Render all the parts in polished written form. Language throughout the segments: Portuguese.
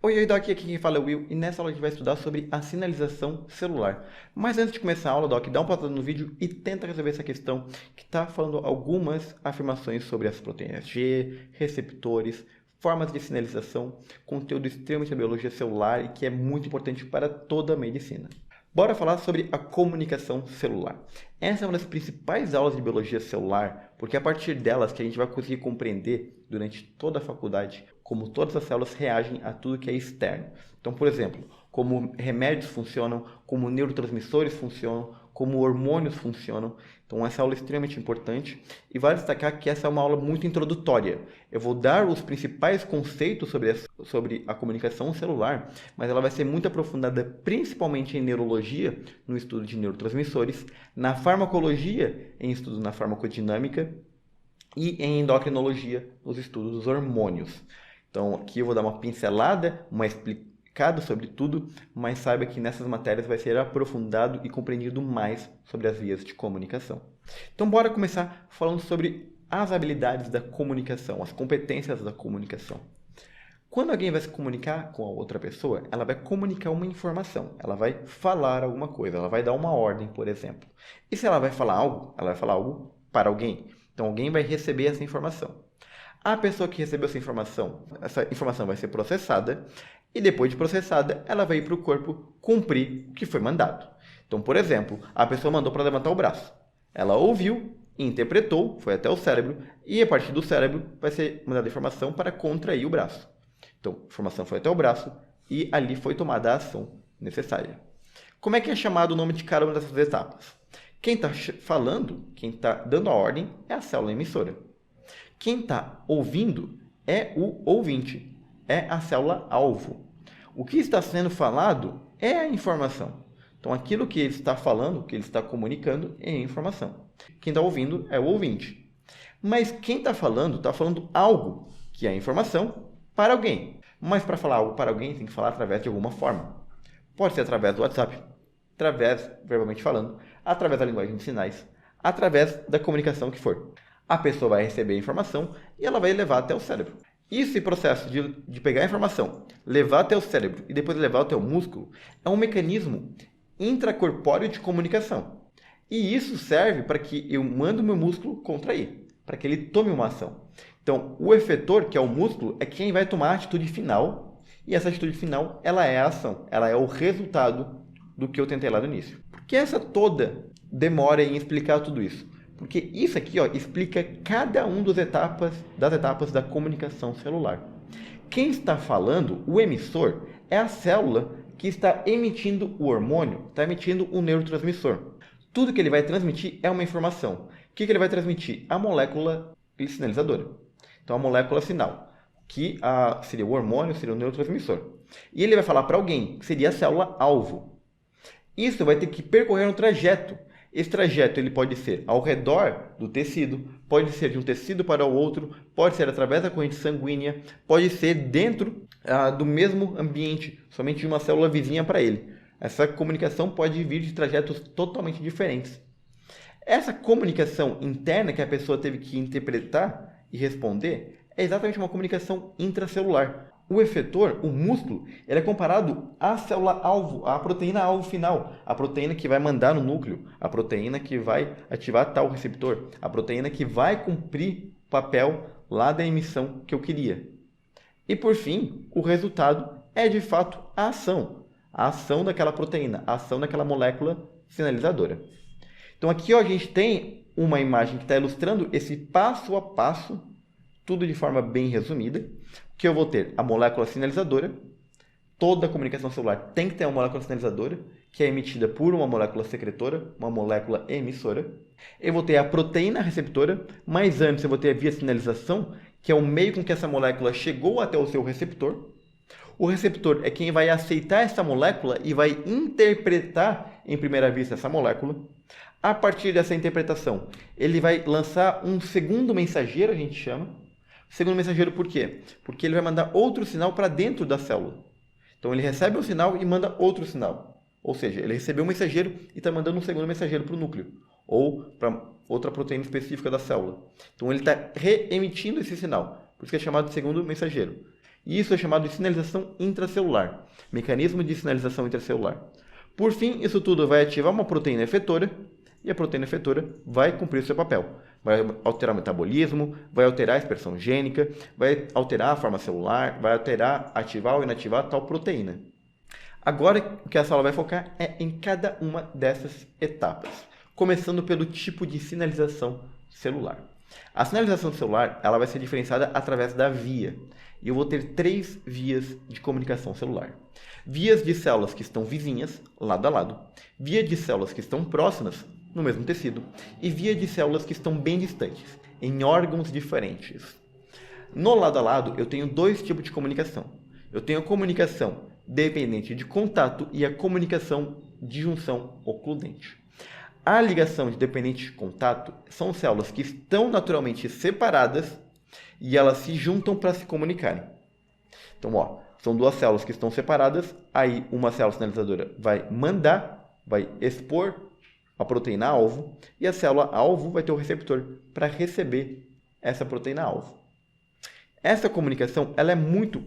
Oi, oi, Doc, aqui quem fala é o Will, e nessa aula a gente vai estudar sobre a sinalização celular. Mas antes de começar a aula, Doc, dá uma pausa no vídeo e tenta resolver essa questão que está falando algumas afirmações sobre as proteínas G, receptores, formas de sinalização, conteúdo extremamente da biologia celular e que é muito importante para toda a medicina. Bora falar sobre a comunicação celular. Essa é uma das principais aulas de biologia celular, porque é a partir delas que a gente vai conseguir compreender durante toda a faculdade como todas as células reagem a tudo que é externo. Então, por exemplo, como remédios funcionam, como neurotransmissores funcionam, como hormônios funcionam. Então, essa aula é extremamente importante e vale destacar que essa é uma aula muito introdutória. Eu vou dar os principais conceitos sobre a comunicação celular, mas ela vai ser muito aprofundada principalmente em neurologia, no estudo de neurotransmissores, na farmacologia, em estudos na farmacodinâmica e em endocrinologia, nos estudos dos hormônios. Então, aqui eu vou dar uma pincelada, uma explicada sobre tudo, mas saiba que nessas matérias vai ser aprofundado e compreendido mais sobre as vias de comunicação. Então, bora começar falando sobre as habilidades da comunicação, as competências da comunicação. Quando alguém vai se comunicar com a outra pessoa, ela vai comunicar uma informação, ela vai falar alguma coisa, ela vai dar uma ordem, por exemplo. E se ela vai falar algo, ela vai falar algo para alguém. Então, alguém vai receber essa informação. A pessoa que recebeu essa informação vai ser processada e depois de processada, ela vai ir para o corpo cumprir o que foi mandado. Então, por exemplo, a pessoa mandou para levantar o braço. Ela ouviu, interpretou, foi até o cérebro e a partir do cérebro vai ser mandada informação para contrair o braço. Então, a informação foi até o braço e ali foi tomada a ação necessária. Como é que é chamado o nome de cada uma dessas etapas? Quem está falando, quem está dando a ordem é a célula emissora. Quem está ouvindo é o ouvinte, é a célula-alvo. O que está sendo falado é a informação. Então, aquilo que ele está falando, que ele está comunicando, é a informação. Quem está ouvindo é o ouvinte. Mas quem está falando algo, que é a informação, para alguém. Mas para falar algo para alguém, tem que falar através de alguma forma. Pode ser através do WhatsApp, através, verbalmente falando, através da linguagem de sinais, através da comunicação que for. A pessoa vai receber a informação e ela vai levar até o cérebro. Esse processo de pegar a informação, levar até o cérebro e depois levar até o músculo é um mecanismo intracorpóreo de comunicação. E isso serve para que eu mande o meu músculo contrair, para que ele tome uma ação. Então, o efetor, que é o músculo, é quem vai tomar a atitude final. E essa atitude final, ela é a ação, ela é o resultado do que eu tentei lá no início. Por que essa toda demora em explicar tudo isso? Porque isso aqui explica cada uma das etapas da comunicação celular. Quem está falando, o emissor, é a célula que está emitindo o hormônio, está emitindo o neurotransmissor. Tudo que ele vai transmitir é uma informação. O que ele vai transmitir? A molécula sinalizadora. Então, a molécula sinal, que seria o hormônio, seria o neurotransmissor. E ele vai falar para alguém, que seria a célula-alvo. Isso vai ter que percorrer um trajeto. Esse trajeto ele pode ser ao redor do tecido, pode ser de um tecido para o outro, pode ser através da corrente sanguínea, pode ser dentro do mesmo ambiente, somente de uma célula vizinha para ele. Essa comunicação pode vir de trajetos totalmente diferentes. Essa comunicação interna que a pessoa teve que interpretar e responder é exatamente uma comunicação intracelular. O efetor, o músculo, ele é comparado à célula-alvo, à proteína-alvo final, a proteína que vai mandar no núcleo, a proteína que vai ativar tal receptor, a proteína que vai cumprir o papel lá da emissão que eu queria. E por fim, o resultado é de fato a ação daquela proteína, a ação daquela molécula sinalizadora. Então aqui a gente tem uma imagem que está ilustrando esse passo a passo, tudo de forma bem resumida, que eu vou ter a molécula sinalizadora. Toda a comunicação celular tem que ter uma molécula sinalizadora, que é emitida por uma molécula secretora, uma molécula emissora. Eu vou ter a proteína receptora, mas antes eu vou ter a via sinalização, que é o meio com que essa molécula chegou até o seu receptor. O receptor é quem vai aceitar essa molécula e vai interpretar em primeira vista essa molécula. A partir dessa interpretação, ele vai lançar um segundo mensageiro, a gente chama. Segundo mensageiro por quê? Porque ele vai mandar outro sinal para dentro da célula. Então, ele recebe um sinal e manda outro sinal. Ou seja, ele recebeu um mensageiro e está mandando um segundo mensageiro para o núcleo. Ou para outra proteína específica da célula. Então, ele está reemitindo esse sinal. Por isso que é chamado de segundo mensageiro. E isso é chamado de sinalização intracelular, mecanismo de sinalização intracelular. Por fim, isso tudo vai ativar uma proteína efetora, e a proteína efetora vai cumprir o seu papel. Vai alterar o metabolismo, vai alterar a expressão gênica, vai alterar a forma celular, vai ativar ou inativar tal proteína. Agora, o que essa aula vai focar é em cada uma dessas etapas, começando pelo tipo de sinalização celular. A sinalização celular ela vai ser diferenciada através da via. E eu vou ter 3 vias de comunicação celular. Vias de células que estão vizinhas, lado a lado. Via de células que estão próximas, no mesmo tecido. E via de células que estão bem distantes, em órgãos diferentes. No lado a lado, eu tenho 2 tipos de comunicação. Eu tenho a comunicação dependente de contato e a comunicação de junção ocludente. A ligação de dependente de contato são células que estão naturalmente separadas e elas se juntam para se comunicarem. Então, são 2 células que estão separadas, aí uma célula sinalizadora vai expor a proteína-alvo e a célula-alvo vai ter o receptor para receber essa proteína-alvo. Essa comunicação ela é muito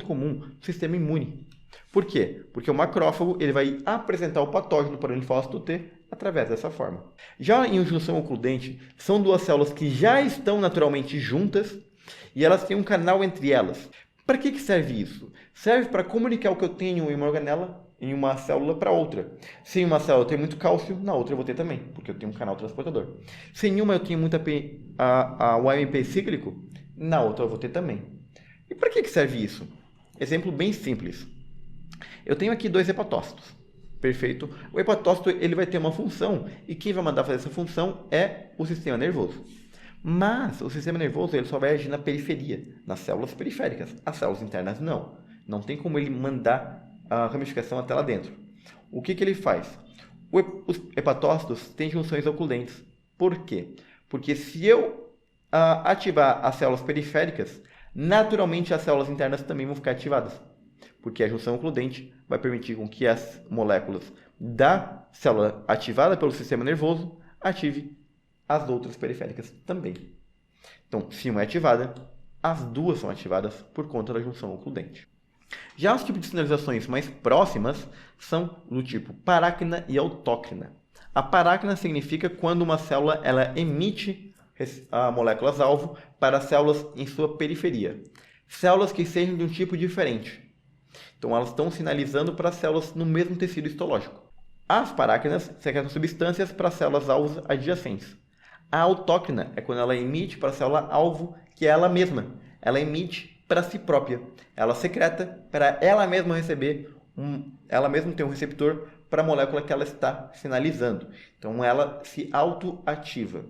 comum no sistema imune. Por quê? Porque o macrófago ele vai apresentar o patógeno para o linfócito T através dessa forma. Já em junção ocludente, são 2 células que já estão naturalmente juntas e elas têm um canal entre elas. Para que serve isso? Serve para comunicar o que eu tenho em uma organela, em uma célula para outra. Se em uma célula eu tenho muito cálcio, na outra eu vou ter também, porque eu tenho um canal transportador. Se em uma eu tenho muito o AMP cíclico, na outra eu vou ter também. E para que serve isso? Exemplo bem simples. Eu tenho aqui 2 hepatócitos. Perfeito? O hepatócito ele vai ter uma função e quem vai mandar fazer essa função é o sistema nervoso. Mas o sistema nervoso ele só vai agir na periferia, nas células periféricas. As células internas não. Não tem como ele mandar a ramificação até lá dentro. O que ele faz? Os hepatócitos têm junções ocludentes. Por quê? Porque se eu ativar as células periféricas, naturalmente as células internas também vão ficar ativadas. Porque a junção ocludente vai permitir com que as moléculas da célula ativada pelo sistema nervoso ative as outras periféricas também. Então, se uma é ativada, as 2 são ativadas por conta da junção ocludente. Já os tipos de sinalizações mais próximas são do tipo parácrina e autócrina. A parácrina significa quando uma célula ela emite moléculas-alvo para células em sua periferia. Células que sejam de um tipo diferente. Então, elas estão sinalizando para células no mesmo tecido histológico. As parácrinas secretam substâncias para células-alvos adjacentes. A autócrina é quando ela emite para a célula-alvo que é ela mesma. Ela emite para si própria. Ela secreta para ela mesma receber, ela mesma ter um receptor para a molécula que ela está sinalizando. Então, ela se autoativa.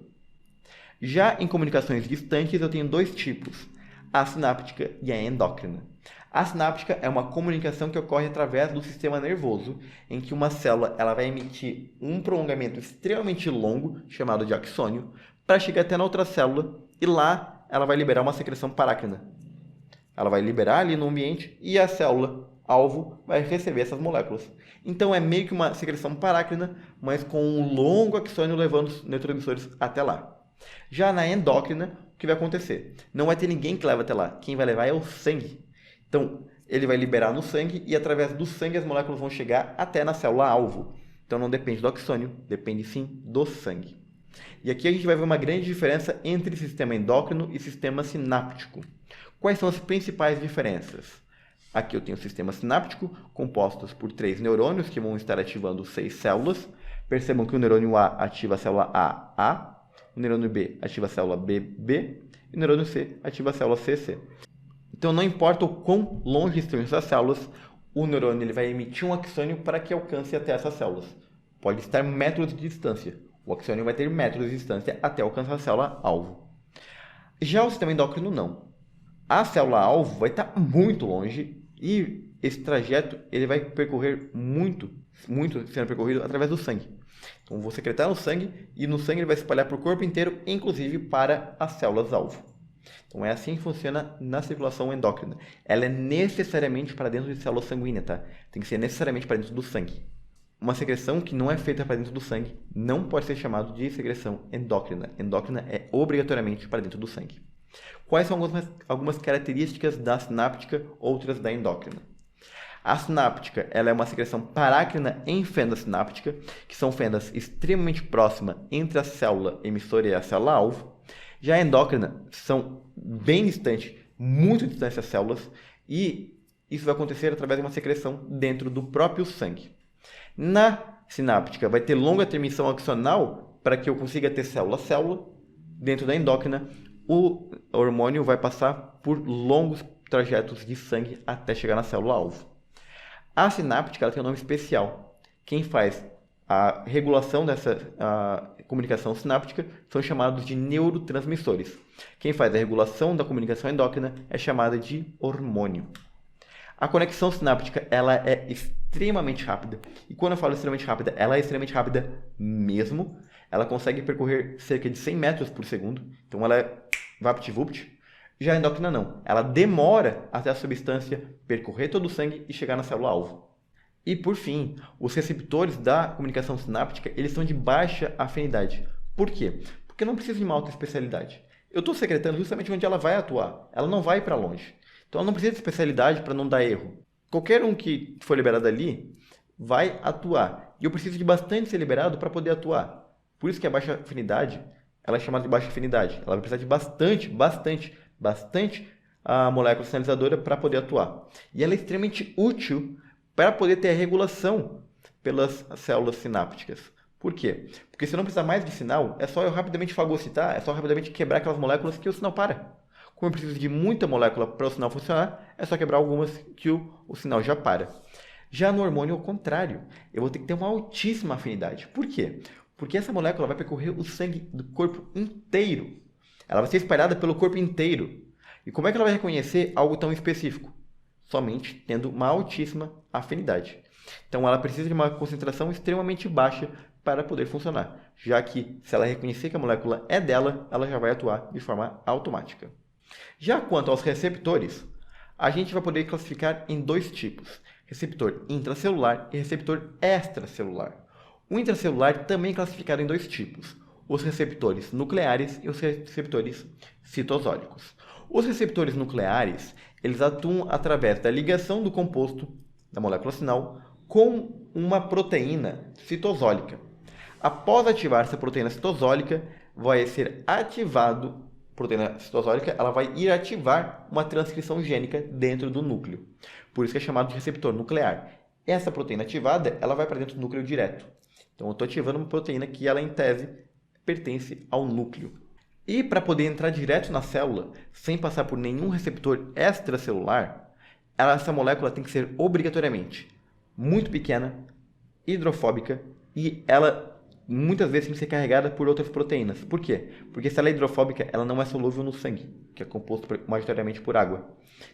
Já em comunicações distantes, eu tenho 2 tipos. A sináptica e a endócrina. A sináptica é uma comunicação que ocorre através do sistema nervoso, em que uma célula ela vai emitir um prolongamento extremamente longo, chamado de axônio, para chegar até na outra célula e lá ela vai liberar uma secreção parácrina. Ela vai liberar ali no ambiente e a célula-alvo vai receber essas moléculas. Então é meio que uma secreção parácrina, mas com um longo axônio levando os neurotransmissores até lá. Já na endócrina, o que vai acontecer? Não vai ter ninguém que leva até lá. Quem vai levar é o sangue. Então, ele vai liberar no sangue e através do sangue as moléculas vão chegar até na célula-alvo. Então, não depende do axônio, depende sim do sangue. E aqui a gente vai ver uma grande diferença entre sistema endócrino e sistema sináptico. Quais são as principais diferenças? Aqui eu tenho o sistema sináptico, compostos por 3 neurônios que vão estar ativando 6 células. Percebam que o neurônio A ativa a célula A, o neurônio B ativa a célula B, e o neurônio C ativa a célula CC. Então, não importa o quão longe estão essas células, o neurônio ele vai emitir um axônio para que alcance até essas células. Pode estar metros de distância. O axônio vai ter metros de distância até alcançar a célula-alvo. Já o sistema endócrino não. A célula-alvo vai estar muito longe e esse trajeto ele vai percorrer muito sendo percorrido através do sangue. Então, vou secretar no sangue e no sangue ele vai se espalhar para o corpo inteiro, inclusive para as células-alvo. Então, é assim que funciona na circulação endócrina. Ela é necessariamente para dentro de célula sanguínea, tá? Tem que ser necessariamente para dentro do sangue. Uma secreção que não é feita para dentro do sangue não pode ser chamada de secreção endócrina. Endócrina é obrigatoriamente para dentro do sangue. Quais são algumas características da sináptica, outras da endócrina? A sináptica ela é uma secreção parácrina em fenda sináptica, que são fendas extremamente próximas entre a célula emissora e a célula-alvo. Já a endócrina são bem distantes, muito distantes das células, e isso vai acontecer através de uma secreção dentro do próprio sangue. Na sináptica vai ter longa transmissão axonal para que eu consiga ter célula a célula. Dentro da endócrina, o hormônio vai passar por longos trajetos de sangue até chegar na célula-alvo. A sináptica ela tem um nome especial. Quem faz a regulação dessa comunicação sináptica são chamados de neurotransmissores. Quem faz a regulação da comunicação endócrina é chamada de hormônio. A conexão sináptica ela é extremamente rápida. E quando eu falo extremamente rápida, ela é extremamente rápida mesmo. Ela consegue percorrer cerca de 100 metros por segundo. Então ela é vapt-vupt. Já a endócrina não. Ela demora até a substância percorrer todo o sangue e chegar na célula-alvo. E por fim, os receptores da comunicação sináptica eles são de baixa afinidade. Por quê? Porque não precisa de uma alta especialidade. Eu estou secretando justamente onde ela vai atuar. Ela não vai para longe. Então ela não precisa de especialidade para não dar erro. Qualquer um que for liberado ali vai atuar. E eu preciso de bastante ser liberado para poder atuar. Por isso que a baixa afinidade ela é chamada de baixa afinidade. Ela vai precisar de bastante a molécula sinalizadora para poder atuar. E ela é extremamente útil para poder ter a regulação pelas células sinápticas. Por quê? Porque se eu não precisar mais de sinal, é só eu rapidamente fagocitar, é só rapidamente quebrar aquelas moléculas que o sinal para. Como eu preciso de muita molécula para o sinal funcionar, é só quebrar algumas que o sinal já para. Já no hormônio, ao contrário, eu vou ter que ter uma altíssima afinidade. Por quê? Porque essa molécula vai percorrer o sangue do corpo inteiro. Ela vai ser espalhada pelo corpo inteiro. E como é que ela vai reconhecer algo tão específico? Somente tendo uma altíssima afinidade. Então ela precisa de uma concentração extremamente baixa para poder funcionar, já que se ela reconhecer que a molécula é dela, ela já vai atuar de forma automática. Já quanto aos receptores, a gente vai poder classificar em dois tipos, receptor intracelular e receptor extracelular. O intracelular também é classificado em dois tipos, os receptores nucleares e os receptores citosólicos. Os receptores nucleares, eles atuam através da ligação do composto da molécula sinal com uma proteína citosólica. Após ativar essa proteína citosólica, vai ser ativado a proteína citosólica, ela vai ir ativar uma transcrição gênica dentro do núcleo. Por isso que é chamado de receptor nuclear. Essa proteína ativada, ela vai para dentro do núcleo direto. Então eu estou ativando uma proteína que ela, em tese, pertence ao núcleo. E para poder entrar direto na célula, sem passar por nenhum receptor extracelular, essa molécula tem que ser obrigatoriamente muito pequena, hidrofóbica e ela muitas vezes tem que ser carregada por outras proteínas. Por quê? Porque se ela é hidrofóbica, ela não é solúvel no sangue, que é composto majoritariamente por água.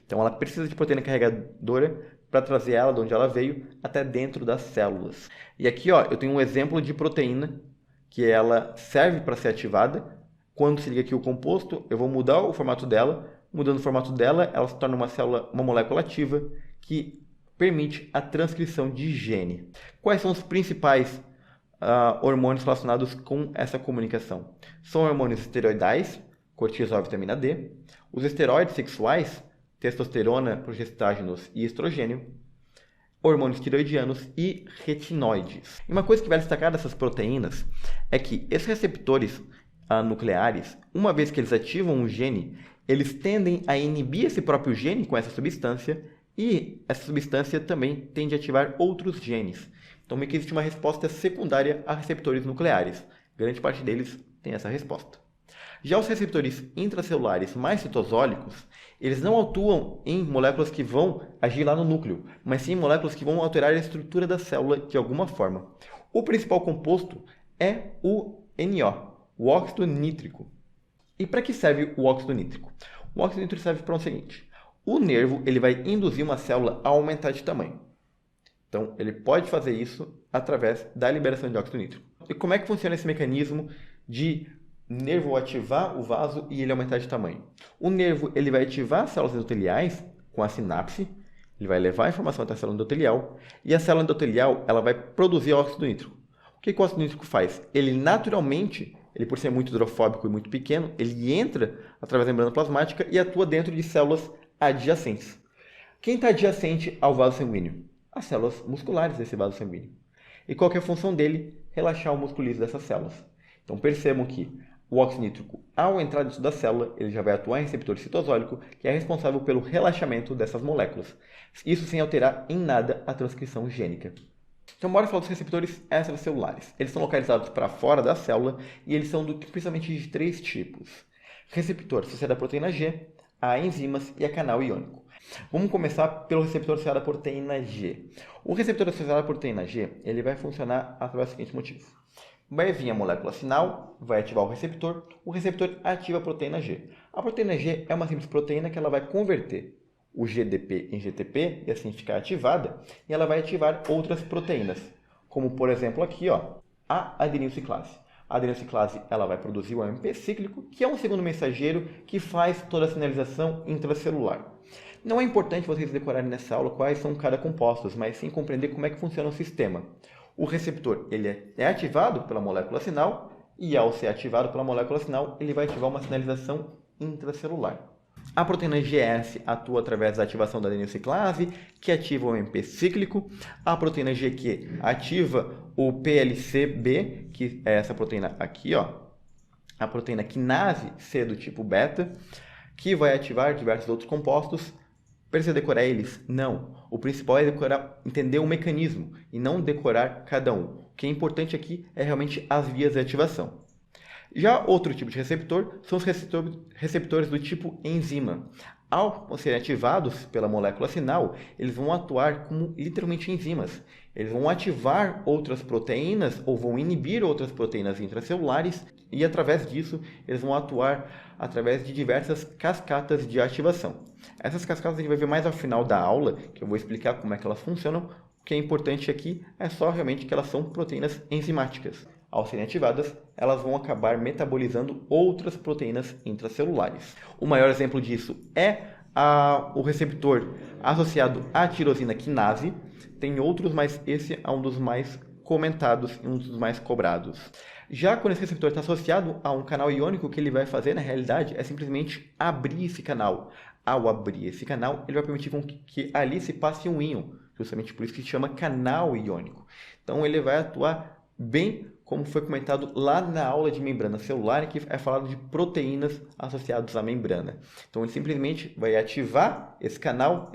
Então ela precisa de proteína carregadora para trazer ela de onde ela veio até dentro das células. E aqui eu tenho um exemplo de proteína que ela serve para ser ativada. Quando se liga aqui o composto, eu vou mudar o formato dela. Mudando o formato dela, ela se torna uma molécula ativa que permite a transcrição de gene. Quais são os principais hormônios relacionados com essa comunicação? São hormônios esteroidais, cortisol e vitamina D, os esteroides sexuais, testosterona, progestágenos e estrogênio, hormônios tiroidianos e retinoides. E uma coisa que vale destacar dessas proteínas é que esses receptores nucleares, uma vez que eles ativam um gene, eles tendem a inibir esse próprio gene com essa substância e essa substância também tende a ativar outros genes. Então, meio que existe uma resposta secundária a receptores nucleares. Grande parte deles tem essa resposta. Já os receptores intracelulares mais citosólicos, eles não atuam em moléculas que vão agir lá no núcleo, mas sim em moléculas que vão alterar a estrutura da célula de alguma forma. O principal composto é o NO, o óxido nítrico. E para que serve o óxido nítrico? O óxido nítrico serve para o seguinte: o nervo ele vai induzir uma célula a aumentar de tamanho. Então, ele pode fazer isso através da liberação de óxido nítrico. E como é que funciona esse mecanismo de nervo ativar o vaso e ele aumentar de tamanho? O nervo ele vai ativar as células endoteliais com a sinapse, ele vai levar a informação até a célula endotelial e a célula endotelial ela vai produzir óxido nítrico. O que o óxido nítrico faz? Ele naturalmente ele por ser muito hidrofóbico e muito pequeno, ele entra através da membrana plasmática e atua dentro de células adjacentes. Quem está adjacente ao vaso sanguíneo? As células musculares desse vaso sanguíneo. E qual que é a função dele? Relaxar o músculo liso dessas células. Então percebam que o óxido nítrico, ao entrar dentro da célula, ele já vai atuar em receptor citosólico, que é responsável pelo relaxamento dessas moléculas. Isso sem alterar em nada a transcrição gênica. Então, bora falar dos receptores extracelulares. Eles são localizados para fora da célula e eles são principalmente de 3 tipos. Receptor associado à proteína G, a enzimas e a canal iônico. Vamos começar pelo receptor associado à proteína G. O receptor associado à proteína G, ele vai funcionar através do seguinte motivo. Vai vir a molécula sinal, vai ativar o receptor ativa a proteína G. A proteína G é uma simples proteína que ela vai converter o GDP em GTP e assim ficar ativada, e ela vai ativar outras proteínas, como por exemplo aqui, a adenilciclase. A adenilciclase ela vai produzir o AMP cíclico, que é um segundo mensageiro que faz toda a sinalização intracelular. Não é importante vocês decorarem nessa aula quais são cada compostos, mas sim compreender como é que funciona o sistema. O receptor ele é ativado pela molécula sinal e ao ser ativado pela molécula sinal, ele vai ativar uma sinalização intracelular. A proteína GS atua através da ativação da adenilciclase, que ativa o AMP cíclico. A proteína GQ ativa o PLCB, que é essa proteína aqui, a proteína quinase C do tipo beta, que vai ativar diversos outros compostos. Precisa decorar eles? Não. O principal é decorar, entender o mecanismo e não decorar cada um. O que é importante aqui é realmente as vias de ativação. Já outro tipo de receptor são os receptores do tipo enzima. Ao serem ativados pela molécula sinal, eles vão atuar como literalmente enzimas. Eles vão ativar outras proteínas ou vão inibir outras proteínas intracelulares e através disso eles vão atuar através de diversas cascatas de ativação. Essas cascatas a gente vai ver mais ao final da aula, que eu vou explicar como é que elas funcionam. O que é importante aqui é só realmente que elas são proteínas enzimáticas. Ao serem ativadas, elas vão acabar metabolizando outras proteínas intracelulares. O maior exemplo disso é o receptor associado à tirosina quinase. Tem outros, mas esse é um dos mais comentados e um dos mais cobrados. Já quando esse receptor está associado a um canal iônico, o que ele vai fazer, na realidade, é simplesmente abrir esse canal. Ao abrir esse canal, ele vai permitir que ali se passe um íon, justamente por isso que se chama canal iônico. Então, ele vai atuar bem como foi comentado lá na aula de membrana celular, em que é falado de proteínas associadas à membrana. Então, ele simplesmente vai ativar esse canal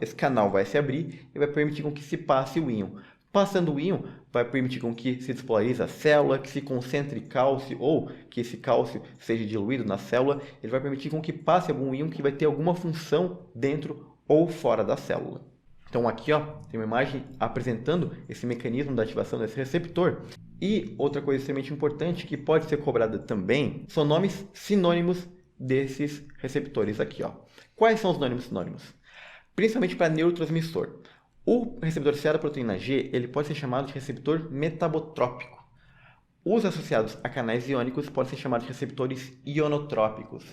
vai se abrir e vai permitir com que se passe o íon. Passando o íon, vai permitir com que se despolarize a célula, que se concentre cálcio ou que esse cálcio seja diluído na célula. Ele vai permitir com que passe algum íon que vai ter alguma função dentro ou fora da célula. Então aqui tem uma imagem apresentando esse mecanismo da ativação desse receptor. E outra coisa extremamente importante que pode ser cobrada também são nomes sinônimos desses receptores aqui. Quais são os nomes sinônimos? Principalmente para neurotransmissor. O receptor associado à proteína G ele pode ser chamado de receptor metabotrópico. Os associados a canais iônicos podem ser chamados de receptores ionotrópicos.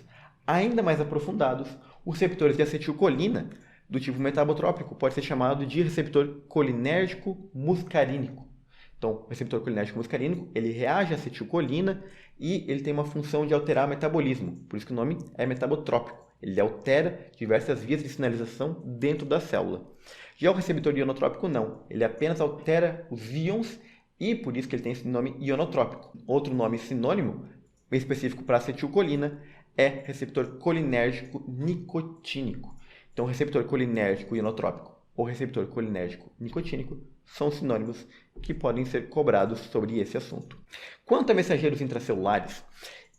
Ainda mais aprofundados, os receptores de acetilcolina do tipo metabotrópico pode ser chamado de receptor colinérgico muscarínico. Então, o receptor colinérgico muscarínico, ele reage à acetilcolina e ele tem uma função de alterar o metabolismo. Por isso que o nome é metabotrópico. Ele altera diversas vias de sinalização dentro da célula. Já o receptor ionotrópico não. Ele apenas altera os íons e por isso que ele tem esse nome ionotrópico. Outro nome sinônimo, específico para acetilcolina, é receptor colinérgico nicotínico. Então, o receptor colinérgico ionotrópico ou receptor colinérgico nicotínico são sinônimos que podem ser cobrados sobre esse assunto. Quanto a mensageiros intracelulares,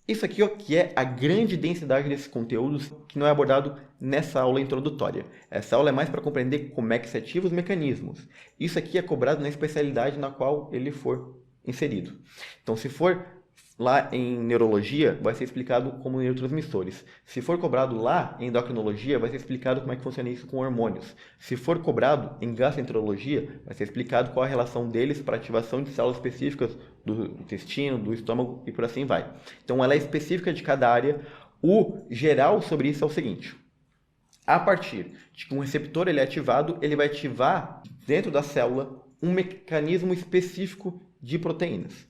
isso aqui que é a grande densidade desses conteúdos que não é abordado nessa aula introdutória. Essa aula é mais para compreender como é que se ativa os mecanismos. Isso aqui é cobrado na especialidade na qual ele for inserido. Então, se for lá em neurologia, vai ser explicado como neurotransmissores. Se for cobrado lá em endocrinologia, vai ser explicado como é que funciona isso com hormônios. Se for cobrado em gastroenterologia, vai ser explicado qual a relação deles para a ativação de células específicas do intestino, do estômago e por assim vai. Então, ela é específica de cada área. O geral sobre isso é o seguinte. A partir de que um receptor ele é ativado, ele vai ativar dentro da célula um mecanismo específico de proteínas.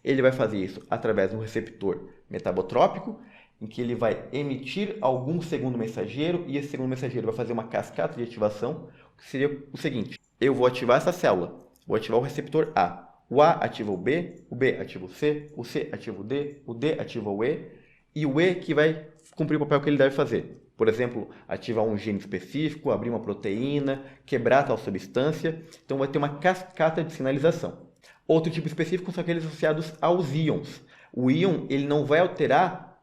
Ele vai fazer isso através de um receptor metabotrópico, em que ele vai emitir algum segundo mensageiro, e esse segundo mensageiro vai fazer uma cascata de ativação, que seria o seguinte: eu vou ativar essa célula, vou ativar o receptor A. O A ativa o B ativa o C ativa o D ativa o E que vai cumprir o papel que ele deve fazer. Por exemplo, ativar um gene específico, abrir uma proteína, quebrar tal substância. Então vai ter uma cascata de sinalização. Outro tipo específico são aqueles associados aos íons. O íon ele não vai alterar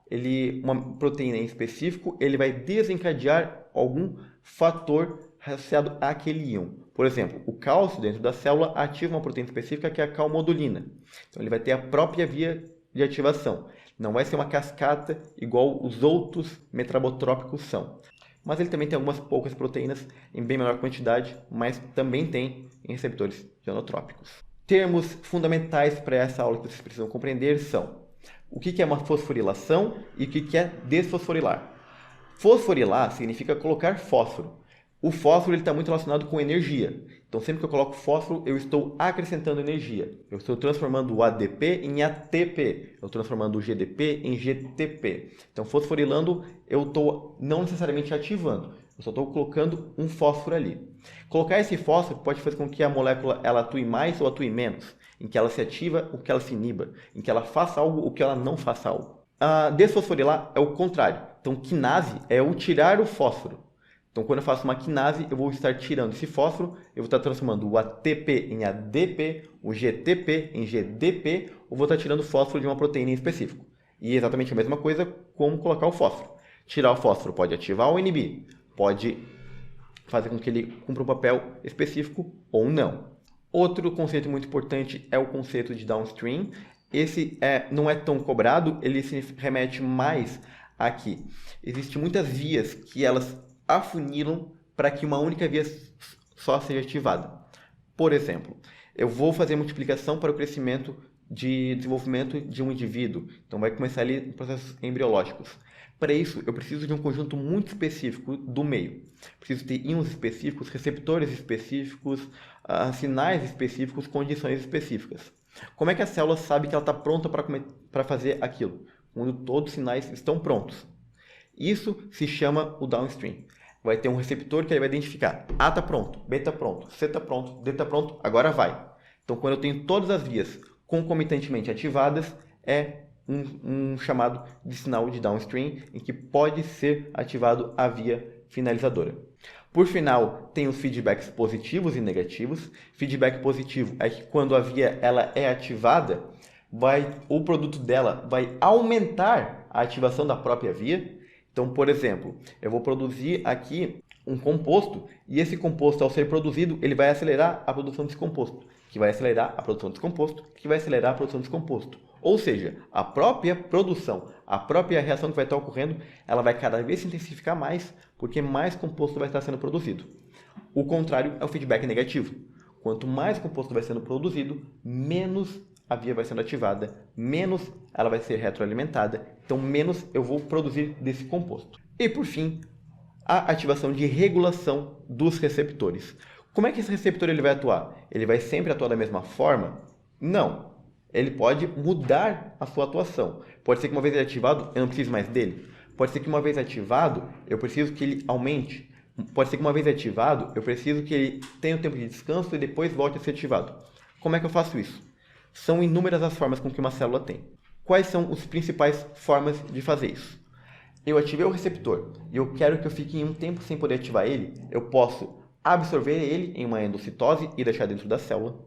uma proteína em específico, ele vai desencadear algum fator associado àquele íon. Por exemplo, o cálcio dentro da célula ativa uma proteína específica que é a calmodulina. Então ele vai ter a própria via de ativação. Não vai ser uma cascata igual os outros metabotrópicos são. Mas ele também tem algumas poucas proteínas em bem menor quantidade, mas também tem em receptores ionotrópicos. Termos fundamentais para essa aula que vocês precisam compreender são o que é uma fosforilação e o que é desfosforilar. Fosforilar significa colocar fósforo. O fósforo está muito relacionado com energia. Então, sempre que eu coloco fósforo, eu estou acrescentando energia. Eu estou transformando o ADP em ATP. Eu estou transformando o GDP em GTP. Então, fosforilando, eu estou não necessariamente ativando. Eu só estou colocando um fósforo ali. Colocar esse fósforo pode fazer com que a molécula ela atue mais ou atue menos. Em que ela se ativa ou que ela se iniba. Em que ela faça algo ou que ela não faça algo. A desfosforilar é o contrário. Então, quinase é eu tirar o fósforo. Então, quando eu faço uma quinase, eu vou estar tirando esse fósforo, eu vou estar transformando o ATP em ADP, o GTP em GDP, ou vou estar tirando fósforo de uma proteína em específico. E é exatamente a mesma coisa como colocar o fósforo. Tirar o fósforo pode ativar ou inibir, pode fazer com que ele cumpra um papel específico ou não. Outro conceito muito importante é o conceito de downstream. Esse não é tão cobrado, ele se remete mais a que existem muitas vias que elas afunilam para que uma única via só seja ativada. Por exemplo, eu vou fazer multiplicação para o crescimento de desenvolvimento de um indivíduo. Então vai começar ali processos embriológicos. Para isso, eu preciso de um conjunto muito específico do meio. Preciso ter íons específicos, receptores específicos, sinais específicos, condições específicas. Como é que a célula sabe que ela está pronta para fazer aquilo? Quando todos os sinais estão prontos. Isso se chama o downstream. Vai ter um receptor que ele vai identificar A está pronto, B está pronto, C está pronto, D está pronto, agora vai. Então, quando eu tenho todas as vias concomitantemente ativadas, é um chamado de sinal de downstream, em que pode ser ativado a via finalizadora. Por final, tem os feedbacks positivos e negativos. Feedback positivo é que quando a via ela é ativada, o produto dela vai aumentar a ativação da própria via. Então, por exemplo, eu vou produzir aqui um composto e esse composto, ao ser produzido, ele vai acelerar a produção desse composto, que vai acelerar a produção desse composto, que vai acelerar a produção desse composto. Ou seja, a própria produção, a própria reação que vai estar ocorrendo, ela vai cada vez se intensificar mais, porque mais composto vai estar sendo produzido. O contrário é o feedback negativo. Quanto mais composto vai sendo produzido, menos a via vai sendo ativada, menos ela vai ser retroalimentada, então menos eu vou produzir desse composto. E por fim, a ativação de regulação dos receptores. Como é que esse receptor ele vai atuar? Ele vai sempre atuar da mesma forma? Não. Ele pode mudar a sua atuação. Pode ser que uma vez ele ativado, eu não preciso mais dele. Pode ser que uma vez ativado, eu preciso que ele aumente. Pode ser que uma vez ativado, eu preciso que ele tenha um tempo de descanso e depois volte a ser ativado. Como é que eu faço isso? São inúmeras as formas com que uma célula tem. Quais são as principais formas de fazer isso? Eu ativei o receptor e eu quero que eu fique em um tempo sem poder ativar ele. Eu posso absorver ele em uma endocitose e deixar dentro da célula.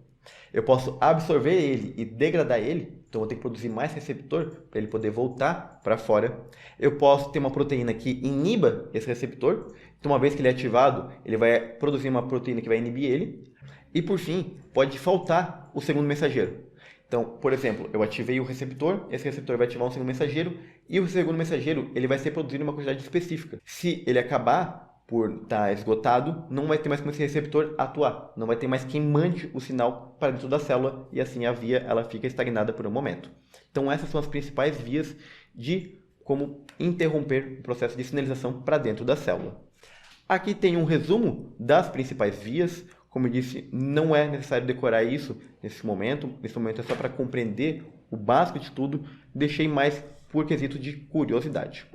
Eu posso absorver ele e degradar ele. Então eu vou ter que produzir mais receptor para ele poder voltar para fora. Eu posso ter uma proteína que iniba esse receptor. Então uma vez que ele é ativado, ele vai produzir uma proteína que vai inibir ele. E por fim, pode faltar o segundo mensageiro. Então, por exemplo, eu ativei o receptor, esse receptor vai ativar um segundo mensageiro, e o segundo mensageiro ele vai ser produzido em uma quantidade específica. Se ele acabar por estar esgotado, não vai ter mais como esse receptor atuar, não vai ter mais quem mande o sinal para dentro da célula, e assim a via ela fica estagnada por um momento. Então essas são as principais vias de como interromper o processo de sinalização para dentro da célula. Aqui tem um resumo das principais vias. Como eu disse, não é necessário decorar isso nesse momento. Nesse momento é só para compreender o básico de tudo, deixei mais por quesito de curiosidade.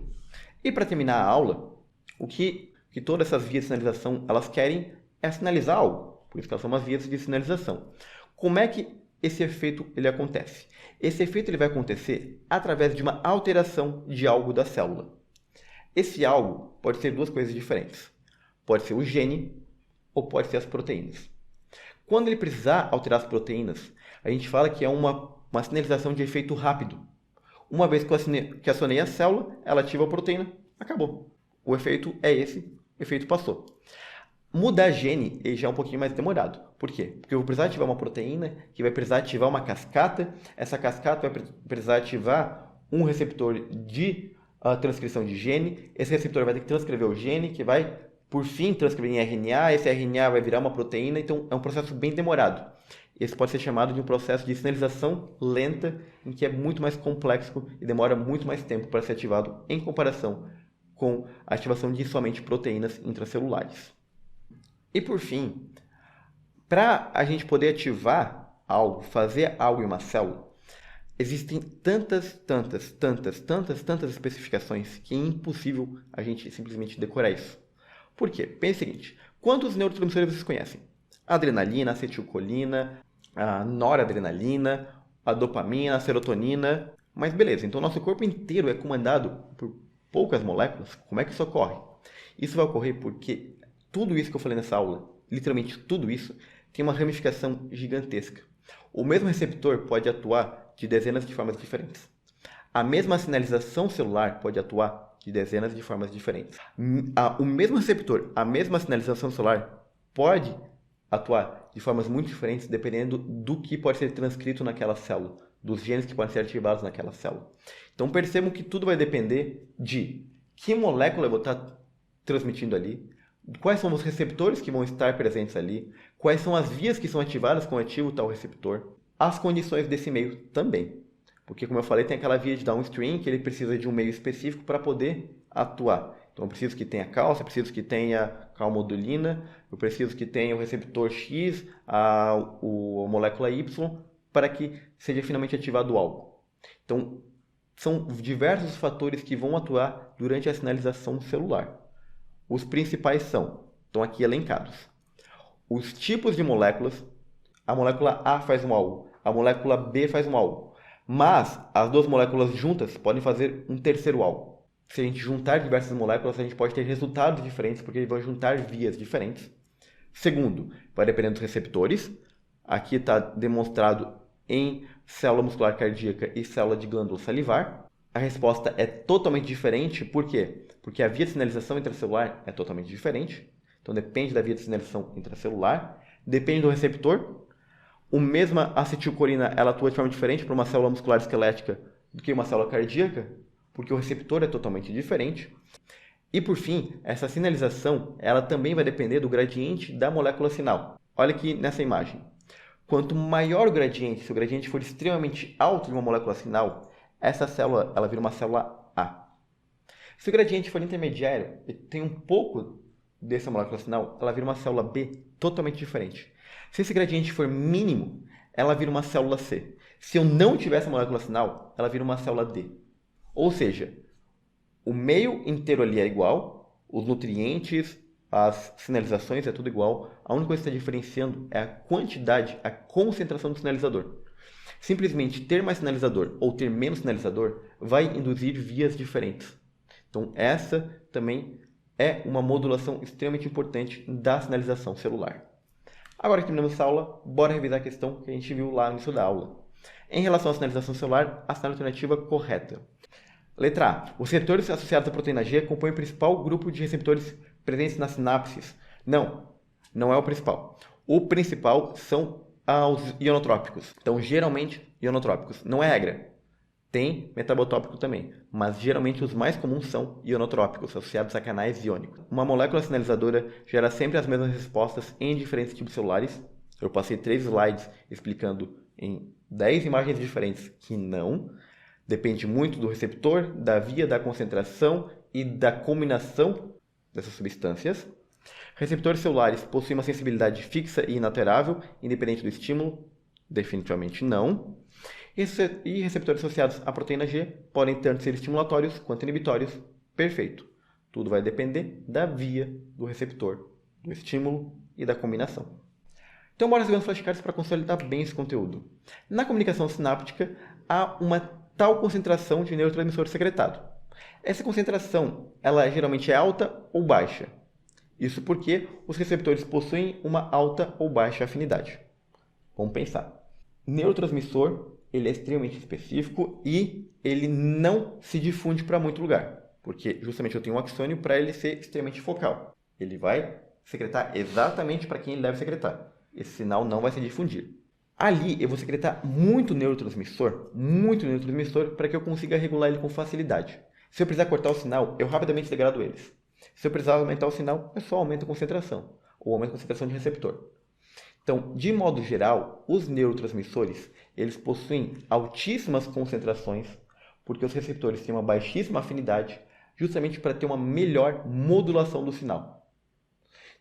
E para terminar a aula, o que todas essas vias de sinalização elas querem é sinalizar algo, por isso que elas são umas vias de sinalização. Como é que esse efeito ele acontece? Esse efeito ele vai acontecer através de uma alteração de algo da célula. Esse algo pode ser duas coisas diferentes. Pode ser o gene ou pode ser as proteínas. Quando ele precisar alterar as proteínas, a gente fala que é uma sinalização de efeito rápido. Uma vez que acionei a célula, ela ativa a proteína, acabou. O efeito é esse, o efeito passou. Mudar gene ele já é um pouquinho mais demorado. Por quê? Porque eu vou precisar ativar uma proteína, que vai precisar ativar uma cascata. Essa cascata vai precisar ativar um receptor de transcrição de gene. Esse receptor vai ter que transcrever o gene, que vai, por fim, transcrever em RNA. Esse RNA vai virar uma proteína, então é um processo bem demorado. Esse pode ser chamado de um processo de sinalização lenta, em que é muito mais complexo e demora muito mais tempo para ser ativado em comparação com a ativação de somente proteínas intracelulares. E por fim, para a gente poder ativar algo, fazer algo em uma célula, existem tantas especificações que é impossível a gente simplesmente decorar isso. Por quê? Pense o seguinte, quantos neurotransmissores vocês conhecem? A adrenalina, a acetilcolina, a noradrenalina, a dopamina, a serotonina. Mas beleza, então nosso corpo inteiro é comandado por poucas moléculas. Como é que isso ocorre? Isso vai ocorrer porque tudo isso que eu falei nessa aula, literalmente tudo isso, tem uma ramificação gigantesca. O mesmo receptor pode atuar de dezenas de formas diferentes. A mesma sinalização celular pode atuar de dezenas de formas diferentes. O mesmo receptor, a mesma sinalização celular pode atuar de formas muito diferentes dependendo do que pode ser transcrito naquela célula, dos genes que podem ser ativados naquela célula. Então percebam que tudo vai depender de que molécula eu vou estar transmitindo ali, quais são os receptores que vão estar presentes ali, quais são as vias que são ativadas com ativo tal receptor, as condições desse meio também. Porque, como eu falei, tem aquela via de downstream que ele precisa de um meio específico para poder atuar. Então, eu preciso que tenha cálcio, eu preciso que tenha calmodulina, eu preciso que tenha o receptor X, a molécula Y, para que seja finalmente ativado algo. Então, são diversos fatores que vão atuar durante a sinalização celular. Os principais estão aqui elencados. Os tipos de moléculas, a molécula A faz um algo, a molécula B faz um algo. Mas as duas moléculas juntas podem fazer um terceiro algo. Se a gente juntar diversas moléculas, a gente pode ter resultados diferentes, porque eles vão juntar vias diferentes. Segundo, vai depender dos receptores. Aqui está demonstrado em célula muscular cardíaca e célula de glândula salivar. A resposta é totalmente diferente. Por quê? Porque a via de sinalização intracelular é totalmente diferente. Então depende da via de sinalização intracelular. Depende do receptor. A mesma acetilcolina ela atua de forma diferente para uma célula muscular esquelética do que uma célula cardíaca, porque o receptor é totalmente diferente. E por fim, essa sinalização ela também vai depender do gradiente da molécula sinal. Olha aqui nessa imagem. Quanto maior o gradiente, se o gradiente for extremamente alto de uma molécula sinal, essa célula ela vira uma célula A. Se o gradiente for intermediário e tem um pouco dessa molécula sinal, ela vira uma célula B totalmente diferente. Se esse gradiente for mínimo, ela vira uma célula C. Se eu não tiver essa molécula sinal, ela vira uma célula D. Ou seja, o meio inteiro ali é igual, os nutrientes, as sinalizações é tudo igual. A única coisa que está diferenciando é a quantidade, a concentração do sinalizador. Simplesmente ter mais sinalizador ou ter menos sinalizador vai induzir vias diferentes. Então essa também é uma modulação extremamente importante da sinalização celular. Agora que terminamos essa aula, bora revisar a questão que a gente viu lá no início da aula. Em relação à sinalização celular, a sinal alternativa correta. Letra A. Os receptores associados à proteína G compõem o principal grupo de receptores presentes nas sinapses. Não, não é o principal. O principal são os ionotrópicos. Então, geralmente, ionotrópicos. Não é regra. Tem metabotópico também, mas geralmente os mais comuns são ionotrópicos, associados a canais iônicos. Uma molécula sinalizadora gera sempre as mesmas respostas em diferentes tipos celulares. Eu passei 3 slides explicando em 10 imagens diferentes que não. Depende muito do receptor, da via, da concentração e da combinação dessas substâncias. Receptores celulares possuem uma sensibilidade fixa e inalterável, independente do estímulo? Definitivamente não. E receptores associados à proteína G podem tanto ser estimulatórios quanto inibitórios. Perfeito. Tudo vai depender da via do receptor, do estímulo e da combinação. Então, bora ver os flashcards para consolidar bem esse conteúdo. Na comunicação sináptica, há uma tal concentração de neurotransmissor secretado. Essa concentração, ela geralmente é alta ou baixa. Isso porque os receptores possuem uma alta ou baixa afinidade. Vamos pensar. Neurotransmissor, ele é extremamente específico e ele não se difunde para muito lugar. Porque justamente eu tenho um axônio para ele ser extremamente focal. Ele vai secretar exatamente para quem ele deve secretar. Esse sinal não vai se difundir. Ali eu vou secretar muito neurotransmissor para que eu consiga regular ele com facilidade. Se eu precisar cortar o sinal, eu rapidamente degrado eles. Se eu precisar aumentar o sinal, eu só aumento a concentração, ou aumento a concentração de receptor. Então, de modo geral, os neurotransmissores, eles possuem altíssimas concentrações, porque os receptores têm uma baixíssima afinidade, justamente para ter uma melhor modulação do sinal.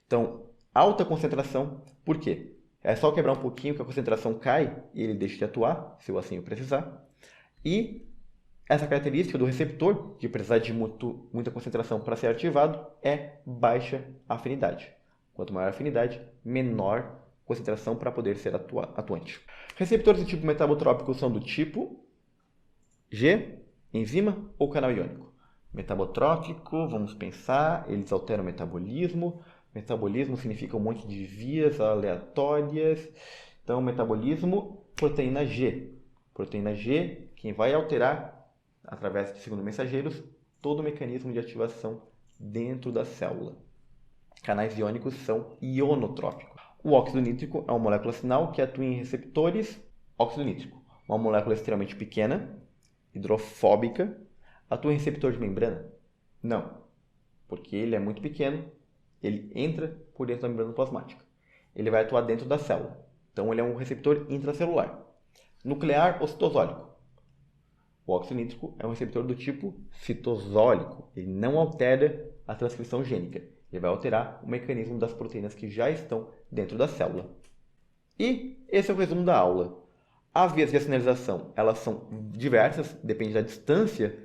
Então, alta concentração, por quê? É só quebrar um pouquinho que a concentração cai e ele deixa de atuar, se eu assim o precisar. E essa característica do receptor, de precisar de muita concentração para ser ativado, é baixa afinidade. Quanto maior a afinidade, menor concentração para poder ser atuante. Receptores do tipo metabotrópico são do tipo G, enzima ou canal iônico. Metabotrópico, vamos pensar, eles alteram o metabolismo. Metabolismo significa um monte de vias aleatórias. Então, metabolismo, proteína G. Proteína G, quem vai alterar, através de segundo mensageiros, todo o mecanismo de ativação dentro da célula. Canais iônicos são ionotrópicos. O óxido nítrico é uma molécula sinal que atua em receptores óxido nítrico. Uma molécula extremamente pequena, hidrofóbica. Atua em receptor de membrana? Não, porque ele é muito pequeno, ele entra por dentro da membrana plasmática. Ele vai atuar dentro da célula. Então, ele é um receptor intracelular. Nuclear ou citosólico? O óxido nítrico é um receptor do tipo citosólico. Ele não altera a transcrição gênica. Ele vai alterar o mecanismo das proteínas que já estão dentro da célula. E esse é o resumo da aula. As vias de sinalização, elas são diversas, depende da distância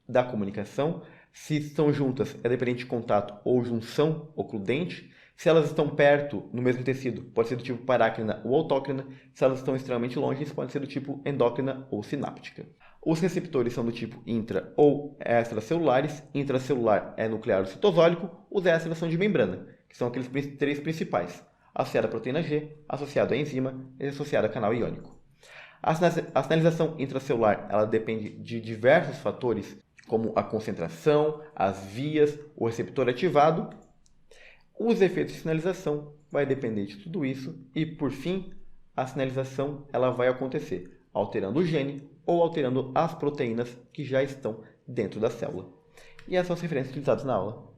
da comunicação. Se estão juntas, é dependente de contato ou junção ocludente. Se elas estão perto, no mesmo tecido, pode ser do tipo parácrina ou autócrina. Se elas estão extremamente longe, pode ser do tipo endócrina ou sináptica. Os receptores são do tipo intra ou extracelulares. Intracelular é nuclear ou citosólico. Os extras são de membrana, que são aqueles três principais. Associado à proteína G, associado à enzima e associado a canal iônico. A sinalização intracelular ela depende de diversos fatores, como a concentração, as vias, o receptor ativado. Os efeitos de sinalização vai depender de tudo isso e, por fim, a sinalização ela vai acontecer alterando o gene ou alterando as proteínas que já estão dentro da célula. E essas são as referências utilizadas na aula.